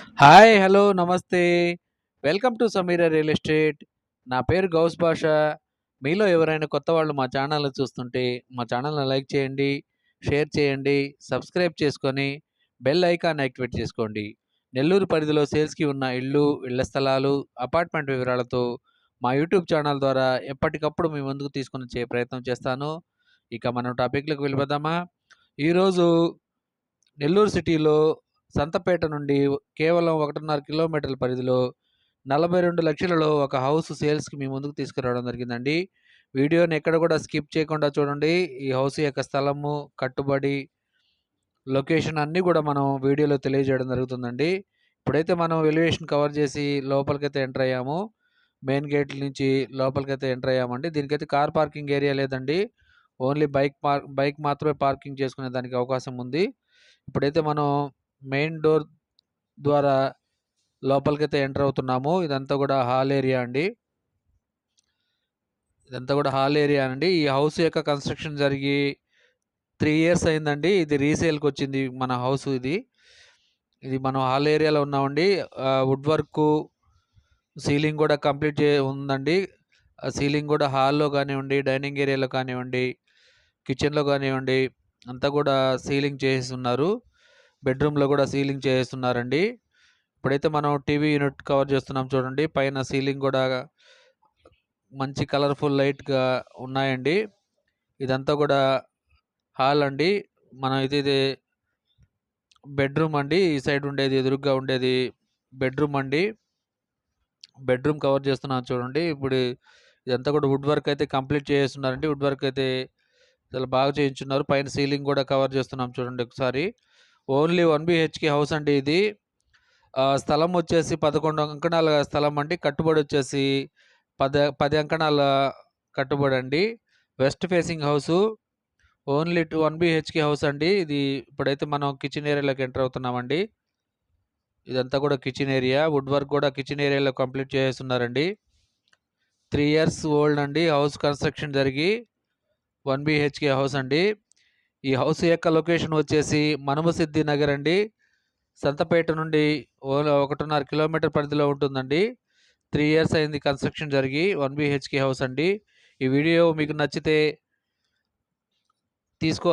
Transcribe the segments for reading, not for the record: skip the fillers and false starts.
Hi! Hello! నమస్తే. Welcome to Sameera real estate. నా పేరు గౌస్ బాషా. మీలో ఎవరైనా కొత్త వాళ్ళు మా ఛానల్‌ని చూస్తుంటే, మా ఛానల్‌ని లైక్ చేయండి, షేర్ చేయండి, సబ్స్క్రైబ్ చేసుకొని, బెల్ ఐకాన్ యాక్టివేట్ చేసుకోండి. నెల్లూరు పరిధిలో సేల్స్‌కి ఉన్న ఇళ్ళు, ఇళ్ల స్థలాలు, అపార్ట్మెంట్ వివరాలతో మా యూట్యూబ్ ఛానల్ ద్వారా ఎప్పటికప్పుడు మీ ముందుకు తీసుకొనొచ్చే ప్రయత్నం చేస్తాను. ఇక మనం టాపిక్‌లోకి వెళ్ళిపోదామా? ఈరోజు నెల్లూరు సిటీలో సంతపేట నుండి కేవలం 1.5 కిలోమీటర్ల పరిధిలో 42,00,000లో ఒక హౌస్ సేల్స్‌కి మీ ముందుకు తీసుకురావడం జరిగిందండి. వీడియోని ఎక్కడ కూడా స్కిప్ చేయకుండా చూడండి. ఈ హౌస్ యొక్క స్థలము, కట్టుబడి, లొకేషన్ అన్నీ కూడా మనం వీడియోలో తెలియజేయడం జరుగుతుందండి. ఇప్పుడైతే మనం ఎలివేషన్ కవర్ చేసి లోపలికైతే ఎంటర్ అయ్యాము. మెయిన్ గేట్ నుంచి లోపలికైతే ఎంటర్ అయ్యామండి. దీనికైతే కార్ పార్కింగ్ ఏరియా లేదండి. ఓన్లీ బైక్ మాత్రమే పార్కింగ్ చేసుకునే దానికి అవకాశం ఉంది. ఇప్పుడైతే మనం మెయిన్ డోర్ ద్వారా లోపలికైతే ఎంటర్ అవుతున్నాము. ఇదంతా కూడా హాల్ ఏరియా అండి. ఈ హౌస్ యొక్క కన్‌స్ట్రక్షన్ జరిగి 3 ఇయర్స్ అయిందండి. ఇది రీసేల్‌కొచ్చింది మన హౌసు ఇది. ఇది మనం హాల్ ఏరియాలో ఉన్నామండి. వుడ్ వర్కు, సీలింగ్ గూడా కంప్లీట్ ఉందండి. ఆ సీలింగ్ గూడా హాల్‌లో గానివ్వండి, డైనింగ్ ఏరియాలో కానివ్వండి, కిచెన్‌లో గానివ్వండి, అంతా గూడా సీలింగ్ చేసేసున్నారు. బెడ్‌రూమ్‌లో గూడా సీలింగ్ చేసేస్తున్నారండి. ఇప్పుడైతే మనం టీవీ యూనిట్ కవర్ చేస్తున్నాం చూడండి. పైన సీలింగ్ గూడా మంచి కలర్‌ఫుల్ లైట్‌గా ఉన్నాయండి. ఇదంతా గూడా హాల్ అండి. మనం ఇది బెడ్‌రూమ్ అండి. ఈ సైడ్ ఉండేది ఎదురుగ్గా ఉండేది బెడ్‌రూమ్ అండి. బెడ్‌రూమ్ కవర్ చేస్తున్నాను చూడండి. ఇప్పుడు ఇదంతా కూడా వుడ్ వర్క్ అయితే కంప్లీట్ చేసేస్తున్నారండి. వుడ్ వర్క్ అయితే చాలా బాగా చేయించున్నారు. పైన సీలింగ్ కూడా కవర్ చేస్తున్నాం చూడండి ఒకసారి. ఓన్లీ 1 బీహెచ్‌కే హౌస్ అండి ఇది. స్థలం వచ్చేసి 11 అంకణాల స్థలం అండి. కట్టుబడి వచ్చేసి 10 అంకణాల కట్టుబడి అండి. West facing house. Only 1 BHK house అండి. ఇది ఇప్పుడైతే మనం కిచెన్ ఏరియాలోకి ఎంటర్ అవుతున్నామండి. ఇదంతా కూడా కిచెన్ ఏరియా. వుడ్ వర్క్ కూడా కిచెన్ ఏరియాలో కంప్లీట్ చేసేస్తున్నారండి. 3 ఇయర్స్ ఓల్డ్ అండి. హౌస్ కన్‌స్ట్రక్షన్ జరిగి 1 బీహెచ్‌కే హౌస్ అండి. ఈ హౌస్ యొక్క లొకేషన్ వచ్చేసి మనుమసిద్ధి నగర్ అండి. సంతపేట నుండి 1.5 కిలోమీటర్ పరిధిలో ఉంటుందండి. 3 ఇయర్స్ అయింది కన్‌స్ట్రక్షన్ జరిగి. 1 బీహెచ్‌కే హౌస్ అండి. ఈ వీడియో మీకు నచ్చితే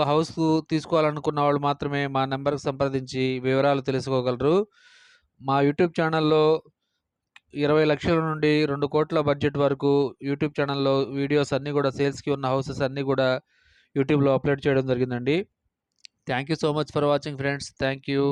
హౌస్ తీసుకోవాలనుకున్న వాళ్ళు మాత్రమే మా నంబర్‌కి సంప్రదించి వివరాలు తెలుసుకోగలరు. మా యూట్యూబ్ ఛానల్‌లో 20,00,000 నుండి 2,00,00,000 బడ్జెట్ వరకు యూట్యూబ్ ఛానల్‌లో వీడియోస్ అన్నీ గూడా సేల్స్‌కి ఉన్న హౌసెస్ అన్నీ గూడా యూట్యూబ్‌లో అప్‌లోడ్ చేయడం జరిగిందండి. Thank you so much for watching friends. Thank you.